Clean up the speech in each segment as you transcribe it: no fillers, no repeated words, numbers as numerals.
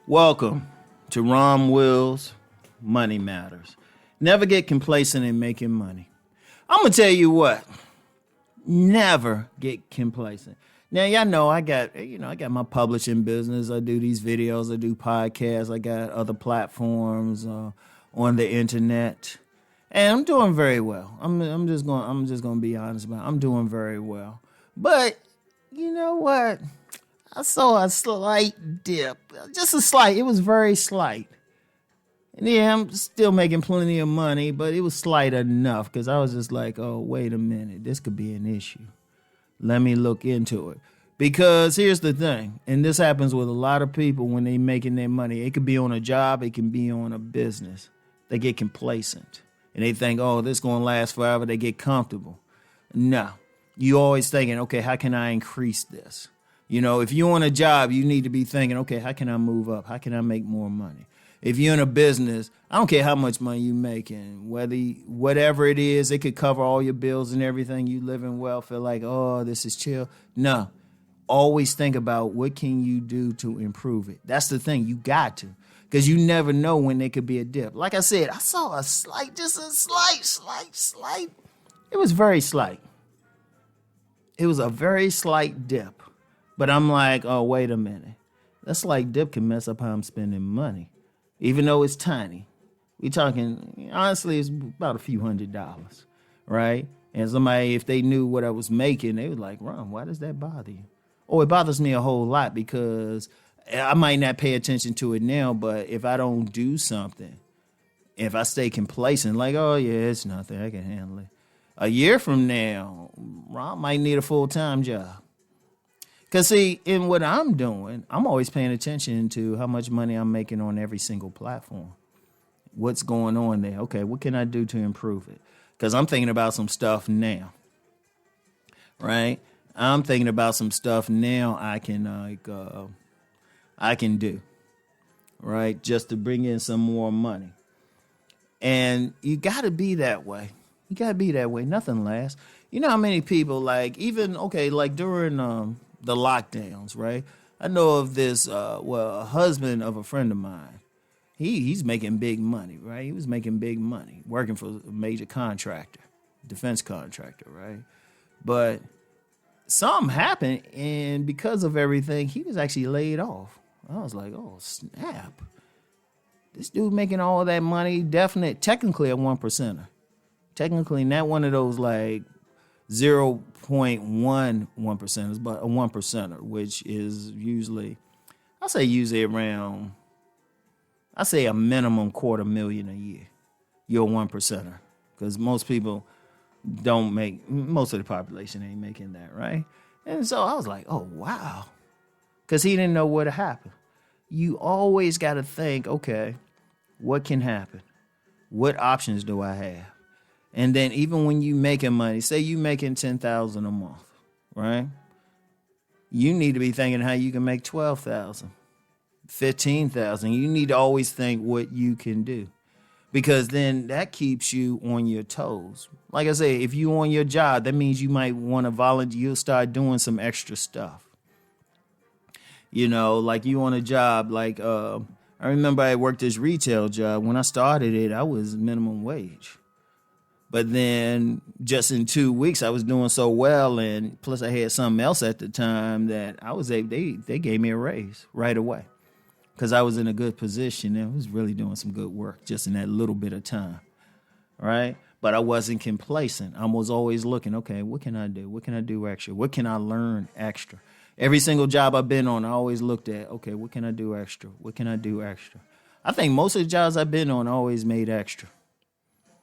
Welcome to Rom Wills, Money Matters. Never get complacent in making money. I'm going to tell you what, never get complacent. Now, y'all know I got my publishing business. I do these videos, I do podcasts, I got other platforms on the internet. And I'm doing very well. I'm just going to be honest about it. I'm doing very well. But you know what? I saw a slight dip, just a slight. It was very slight. And yeah, I'm still making plenty of money, but it was slight enough because I was just like, oh, wait a minute, this could be an issue. Let me look into it. Because here's the thing, and this happens with a lot of people when they making their money. It could be on a job, it can be on a business. They get complacent and they think, oh, this is going to last forever. They get comfortable. No, you always thinking, okay, how can I increase this? You know, if you're on a job, you need to be thinking, okay, how can I move up? How can I make more money? If you're in a business, I don't care how much money you're making, whatever it is, it could cover all your bills and everything. You living well, feel like, oh, this is chill. No, always think about what can you do to improve it. That's the thing, you got to, because you never know when there could be a dip. Like I said, I saw a slight. It was very slight. It was a very slight dip. But I'm like, oh, wait a minute. That slight dip can mess up how I'm spending money, even though it's tiny. We talking, honestly, it's about a few $100s, right? And somebody, if they knew what I was making, they was like, Ron, why does that bother you? Oh, it bothers me a whole lot because I might not pay attention to it now, but if I don't do something, if I stay complacent, like, oh, yeah, it's nothing, I can handle it. A year from now, Ron might need a full-time job. Because, see, in what I'm doing, I'm always paying attention to how much money I'm making on every single platform. What's going on there? Okay, what can I do to improve it? Because I'm thinking about some stuff now, right? I'm thinking about some stuff now I can do, right? Just to bring in some more money. And you got to be that way. You got to be that way. Nothing lasts. You know how many people, like, even, okay, like during the lockdowns, right? I know of this, a husband of a friend of mine. He's making big money, right? He was making big money working for a major contractor, defense contractor, right? But something happened, and because of everything, he was actually laid off. I was like, oh, snap. This dude making all that money, technically a 1%er. Technically not one of those like 0.11%, but a 1%er, which is usually around, I say a minimum $250,000 a year. You're a 1%er. Because most people most of the population ain't making that, right? And so I was like, oh, wow. Because he didn't know what happened. You always got to think, okay, what can happen? What options do I have? And then even when you making money, say you making $10,000 a month, right? You need to be thinking how you can make $12,000, $15,000. You need to always think what you can do, because then that keeps you on your toes. Like I say, if you on your job, that means you might want to volunteer. You'll start doing some extra stuff. You know, like you on a job, like I remember I worked this retail job. When I started it, I was minimum wage. But then just in 2 weeks, I was doing so well, and plus I had something else at the time that I was able, they gave me a raise right away because I was in a good position and I was really doing some good work just in that little bit of time, right? But I wasn't complacent. I was always looking, okay, what can I do? What can I do extra? What can I learn extra? Every single job I've been on, I always looked at, okay, what can I do extra? What can I do extra? I think most of the jobs I've been on, I always made extra.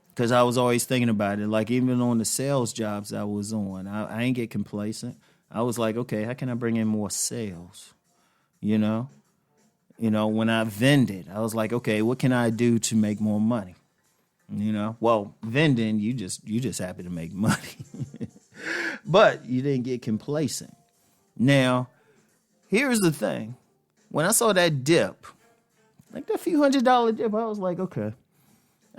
Because I was always thinking about it. Like even on the sales jobs I was on, I ain't get complacent. I was like, okay, how can I bring in more sales? You know, when I vended, I was like, okay, what can I do to make more money? You know, well, vending, you just happy to make money, but you didn't get complacent. Now, here's the thing. When I saw that dip, like that few $100 dip, I was like, okay.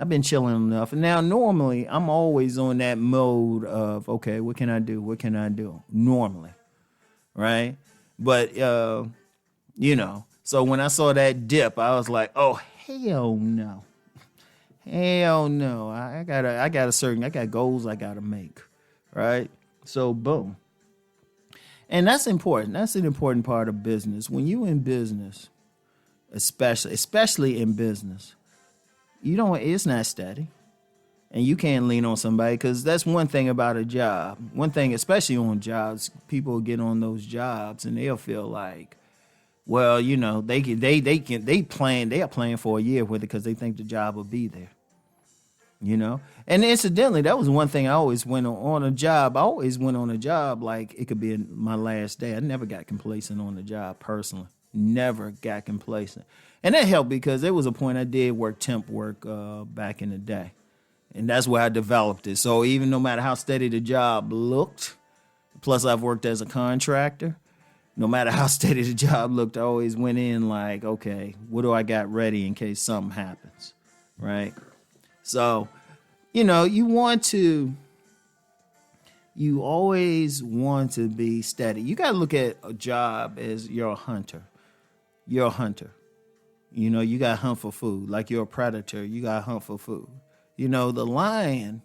I've been chilling enough. And now normally I'm always on that mode of, okay, what can I do? What can I do? Normally, right? But, So when I saw that dip, I was like, oh, hell no. Hell no. I got goals I gotta make. Right? So boom. And that's important. That's an important part of business. When you in business, especially in business, it's not steady. And you can't lean on somebody, because that's one thing about a job. One thing, especially on jobs, people get on those jobs and they'll feel like, well, they are playing for a year with it because they think the job will be there. And incidentally, that was one thing I always went on a job. I always went on a job like it could be my last day. I never got complacent on the job personally. Never got complacent. And that helped because there was a point I did work temp work back in the day. And that's where I developed it. So even no matter how steady the job looked, plus I've worked as a contractor, no matter how steady the job looked, I always went in like, okay, what do I got ready in case something happens, right? So, you always want to be steady. You got to look at a job as you're a hunter. You're a hunter. You got to hunt for food. Like you're a predator, you got to hunt for food. The lion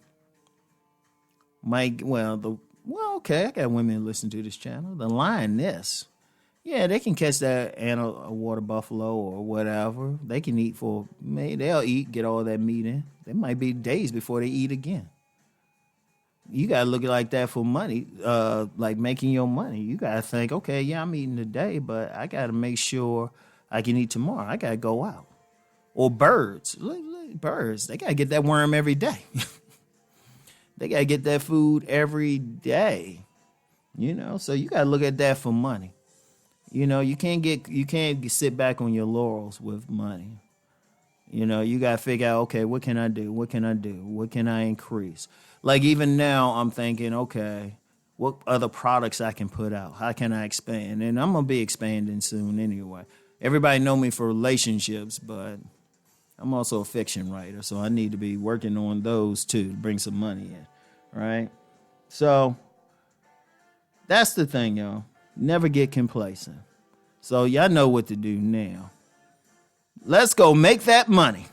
okay, I got women listen to this channel. The lioness, yeah, they can catch that a water buffalo or whatever. They can eat they'll eat, get all that meat in. They might be days before they eat again. You got to look at it like that for money, like making your money. You got to think, okay, yeah, I'm eating today, but I got to make sure I can eat tomorrow. I got to go out. Or birds. Birds, they got to get that worm every day. They got to get that food every day. So you got to look at that for money. You can't sit back on your laurels with money. You got to figure out, okay, what can I do? What can I do? What can I increase? Like even now I'm thinking, okay, what other products I can put out? How can I expand? And I'm going to be expanding soon anyway. Everybody know me for relationships, but I'm also a fiction writer, so I need to be working on those too to bring some money in, right? So that's the thing, y'all. Never get complacent. So y'all know what to do now. Let's go make that money.